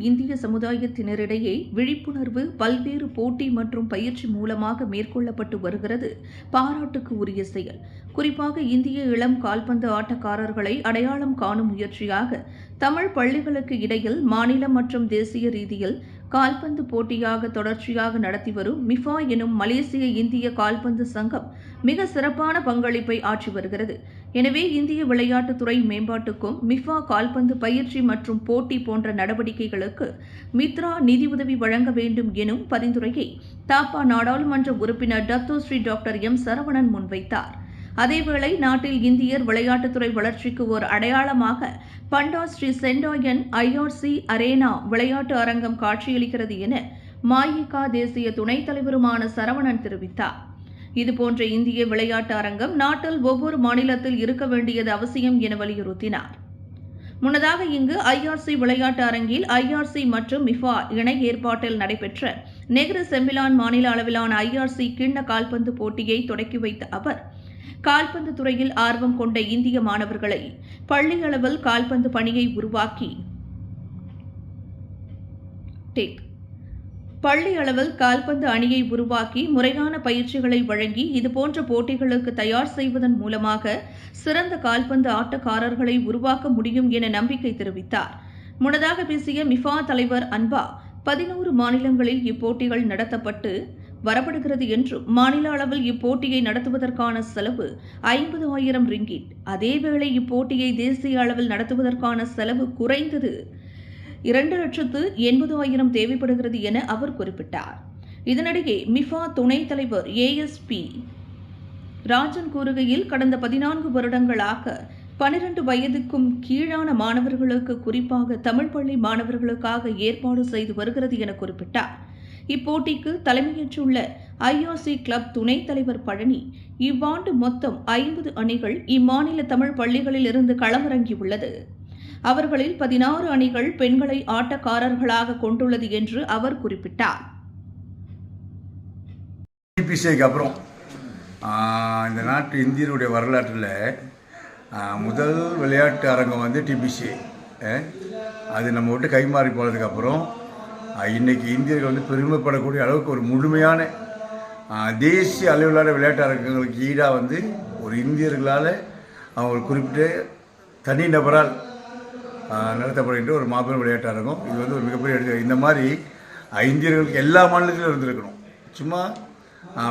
இந்திய சமுதாயத்தினரிடையே விழிப்புணர்வு பல்வேறு போட்டி மற்றும் பயிற்சி மூலமாக மேற்கொள்ளப்பட்டு வருகிறது பாராட்டுக்கு உரிய செயல். குறிப்பாக இந்திய இளம் கால்பந்து ஆட்டக்காரர்களை அடையாளம் காணும் முயற்சியாக தமிழ் பள்ளிகளுக்கு இடையில் மாநில மற்றும் தேசிய ரீதியில் கால்பந்து போட்டியாக தொடர்ச்சியாக நடத்தி வரும் மிஃபா எனும் மலேசிய இந்திய கால்பந்து சங்கம் மிக சிறப்பான பங்களிப்பை ஆற்றி வருகிறது. எனவே இந்திய விளையாட்டுத்துறை மேம்பாட்டுக்கும் மிஃபா கால்பந்து பயிற்சி மற்றும் போட்டி போன்ற நடவடிக்கைகளுக்கு மித்ரா நிதியுதவி வழங்க வேண்டும் எனும் பரிந்துரையை தாப்பா நாடாளுமன்ற உறுப்பினர் டத்தோஸ்ரீ டாக்டர் எம் சரவணன் முன்வைத்தார். அதேவேளை நாட்டில் இந்தியர் விளையாட்டுத்துறை வளர்ச்சிக்கு ஒரு அடையாளமாக பண்டா ஸ்ரீ சென்டாயன் ஐஆர்சி அரேனா விளையாட்டு அரங்கம் காட்சியளிக்கிறது என மாயிகா தேசிய துணைத் தலைவருமான சரவணன் தெரிவித்தார். இதுபோன்ற இந்திய விளையாட்டு அரங்கம் நாட்டில் ஒவ்வொரு மாநிலத்தில் இருக்க வேண்டியது அவசியம் என வலியுறுத்தினார். முன்னதாக இங்கு ஐஆர்சி விளையாட்டு அரங்கில் ஐஆர்சி மற்றும் மிஃபா இணை ஏற்பாட்டில் நடைபெற்ற நெஹ்ரு செம்பிலான் மாநில அளவிலான ஐஆர்சி கிண்ண கால்பந்து போட்டியை தொடக்கி வைத்த அவர் கால்பந்து துறையில் ஆர்வம் கொண்ட இந்திய மாணவர்களை பள்ளி அளவில் கால்பந்து பணியை உருவாக்கி பள்ளி அளவில் கால்பந்து அணியை உருவாக்கி முறையான பயிற்சிகளை வழங்கி இதுபோன்ற போட்டிகளுக்கு தயார் செய்வதன் மூலமாக சிறந்த கால்பந்து ஆட்டக்காரர்களை உருவாக்க முடியும் என நம்பிக்கை தெரிவித்தார். முன்னதாக பேசிய மிஃபா தலைவர் அன்பா 11 மாநிலங்களில் இப்போட்டிகள் நடத்தப்பட்டு வரப்படுகிறது என்றும் மாநில அளவில் இப்போட்டியை நடத்துவதற்கான செலவு 50,000 ரிங்கிட், அதேவேளை இப்போட்டியை தேசிய அளவில் நடத்துவதற்கான செலவு குறைந்தது 2,80,000 தேவைப்படுகிறது என அவர் குறிப்பிட்டார். இதனிடையே மிஃபா துணைத் தலைவர் ஏஎஸ்பி ராஜன் கூறுகையில் கடந்த 14 வருடங்களாக 12 வயதுக்கும் கீழான மாணவர்களுக்கு குறிப்பாக தமிழ் பள்ளி மாணவர்களுக்காக ஏற்பாடு செய்து வருகிறது என குறிப்பிட்டார். இப்போட்டிக்கு தலைமையேற்றுள்ள ஐஆர்சி கிளப் துணைத் தலைவர் பழனி இவ்வாண்டு மொத்தம் 50 அணிகள் இம்மாநில தமிழ் பள்ளிகளில் இருந்து களமிறங்கியுள்ளது. அவர்களில் 16 அணிகள் பெண்களை ஆட்டக்காரர்களாக கொண்டுள்ளது என்று அவர் குறிப்பிட்டார். அப்புறம் இந்த நாட்டு இந்தியனுடைய வரலாற்றில் முதல் விளையாட்டு அரங்கம் வந்து டிபிசி. அது நம்ம விட்டு கைமாறி போனதுக்கப்புறம் இன்றைக்கி இந்தியர்கள் வந்து பெருமைப்படக்கூடிய அளவுக்கு ஒரு முழுமையான தேசிய அளவிலான விளையாட்டு அரங்கங்களுக்கு ஈடாக வந்து ஒரு இந்தியர்களால் அவங்க குறிப்பிட்ட தனிநபரால் நடத்தப்படுகின்ற ஒரு மாபெரும் விளையாட்டு அரங்கம். இது வந்து ஒரு மிகப்பெரிய எடுத்து இந்த மாதிரி இந்தியர்களுக்கு எல்லா மாநிலத்திலும் இருந்திருக்கணும். சும்மா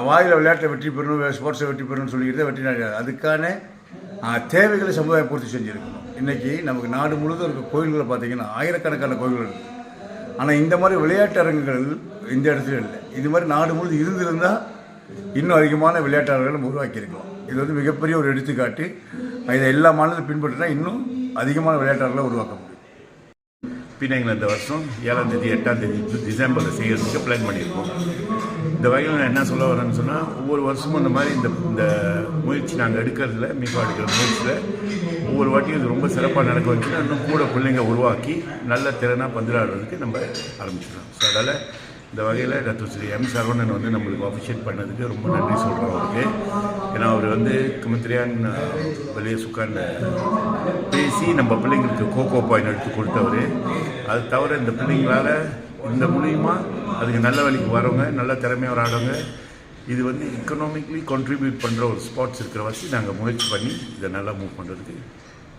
வாயில் விளையாட்டில் வெற்றி பெறணும், ஸ்போர்ட்ஸை வெற்றி பெறணும்னு சொல்லிக்கிறத வெற்றி நாடு அதுக்கான தேவைகளை சமுதாயம் பூர்த்தி செஞ்சுருக்கணும். இன்றைக்கி நமக்கு நாடு முழுவதும் இருக்க கோயில்களை பார்த்திங்கன்னா ஆயிரக்கணக்கான கோயில்கள் இருக்குது. ஆனால் இந்த மாதிரி விளையாட்டு அரங்குகள் இந்த இடத்துல இல்லை. இது மாதிரி நாடு முழுவதும் இருந்திருந்தால் இன்னும் அதிகமான விளையாட்டு அரங்குகளை உருவாக்கியிருக்கலாம். இது வந்து மிகப்பெரிய ஒரு எடுத்துக்காட்டு. இதை எல்லா மாநிலத்திலும் பின்பற்றினா இன்னும் அதிகமான விளையாட்டு அரங்குகளை உருவாக்க முடியும். பின்னாங்க இந்த வருஷம் 7ஆம் தேதி 8ஆம் தேதி டிசம்பரில் செய்கிறதுக்கு பிளான் பண்ணியிருக்கோம். இந்த வகையில் நான் என்ன சொல்ல வரேன்னு சொன்னால், ஒவ்வொரு வருஷமும் இந்த மாதிரி இந்த முயற்சி நாங்கள் எடுக்கிறதுல மிக எடுக்கிற முயற்சியில் ஒவ்வொரு வாட்டியும் இது ரொம்ப சிறப்பாக நடக்க வச்சுன்னா இன்னும் கூட பிள்ளைங்க உருவாக்கி நல்ல திறனாக பந்திலாடுறதுக்கு நம்ம ஆரம்பிச்சிடலாம். ஸோ அதால் இந்த வகையில் டாக்டர் ஸ்ரீ எம் சரவணன் வந்து நம்மளுக்கு அஃபிஷியேட் பண்ணதுக்கு ரொம்ப நன்றி சொல்கிறோம் அவருக்கு. ஏன்னா அவர் வந்து கமித்திரியான் வெளியே சுக்காண்ட பேசி நம்ம பிள்ளைங்களுக்கு கோகோ பாயிண்ட் எடுத்து கொடுத்தவர். அது தவிர இந்த பிள்ளைங்களால் இந்த மூலிமா அதுக்கு நல்ல வழிக்கு வரவங்க, நல்ல திறமையாக வராடவங்க, இது வந்து எக்கனாமிக்லி கான்ட்ரிபியூட் பண்ணுற ஒரு ஸ்பாட்ஸ் இருக்கிற வச்சு நாங்கள் முயற்சி பண்ணி இதை நல்லா மூவ் பண்ணுறதுக்கு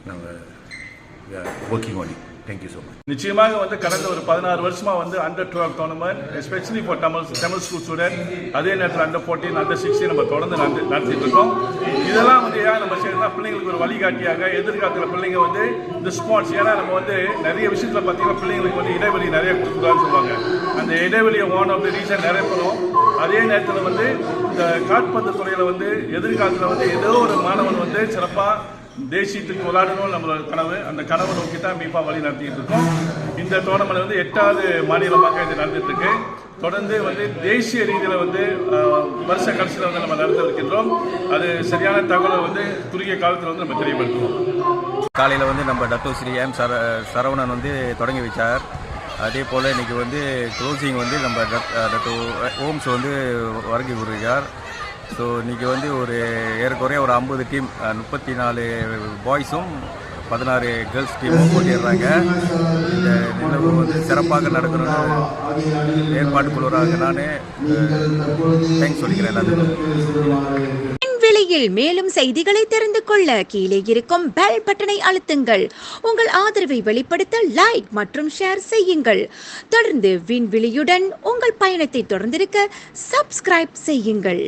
நாங்கள் working on it. Thank you so much. நிச்சயமாக வந்து கடந்த ஒரு 16 வருஷமாக வந்து under 12 tournament especially for Tamil school student, அதே நேரத்தில் அண்டர் 14 அண்டர் 16 நம்ம தொடர்ந்து நடத்திட்டு இருக்கோம். இதெல்லாம் வந்து ஏன் நம்ம செய்யணும்னா பிள்ளைங்களுக்கு ஒரு வழிகாட்டியாக எதிர்காலத்தில் பிள்ளைங்க வந்து இந்த ஸ்போர்ட்ஸ், ஏன்னா நம்ம வந்து நிறைய விஷயத்தில் பார்த்தீங்கன்னா பிள்ளைங்களுக்கு வந்து இடைவெளி நிறைய கொடுக்குறான்னு சொல்லுவாங்க. அந்த இடைவெளியை ஒன் ஆஃப் த ரீசன் நிறைய பண்ணும். அதே நேரத்தில் வந்து இந்த கால்பந்து துறையில் வந்து எதிர்காலத்தில் வந்து ஏதோ ஒரு மாணவன் வந்து சிறப்பாக தேசியத்துக்கு விளையாடணும் நம்மளோட கனவு. அந்த கனவை நோக்கி தான் மீஃபா வழி நடத்திட்டு இருக்கோம். இந்த டோர்னமெண்ட் வந்து 8வது மாநிலமாக இது நடந்துட்டு இருக்கு. தொடர்ந்து வந்து தேசிய ரீதியில் வந்து வருஷ கடைசியில் வந்து நம்ம நடத்த இருக்கின்றோம். அது சரியான தகவலை வந்து குறுகிய காலத்தில் வந்து நம்ம தெரியப்படுத்துவோம். காலையில் வந்து நம்ம டாக்டர் ஸ்ரீ எம் சரவணன் வந்து தொடங்கி வச்சார். அதே போல் இன்றைக்கி வந்து க்ளோசிங் வந்து நம்ம டாக்டர் ஓம்ஸ் வந்து வருகை புரிகிறார். ஸோ இன்றைக்கி வந்து ஒரு ஏறக்குறைய ஒரு 50 டீம் 34 பாய்ஸும் 16 கேர்ள்ஸ் டீமும் போட்டிடுறாங்க. இந்த நிகழ்வு வந்து சிறப்பாக நடக்கணும்னு ஏற்பாடு குழுறாங்க. நான் தேங்க்ஸ் சொல்லிக்கிறேன் எல்லாத்துக்கும். விண்வெளியில் மேலும் செய்திகளை தெரிந்து கொள்ள கீழே இருக்கும் பெல் பட்டனை அழுத்துங்கள். உங்கள் ஆதரவை வெளிப்படுத்த லைக் மற்றும் ஷேர் செய்யுங்கள். தொடர்ந்து விண்வெளியுடன் உங்கள் பயணத்தை தொடர்ந்திருக்க சப்ஸ்கிரைப் செய்யுங்கள்.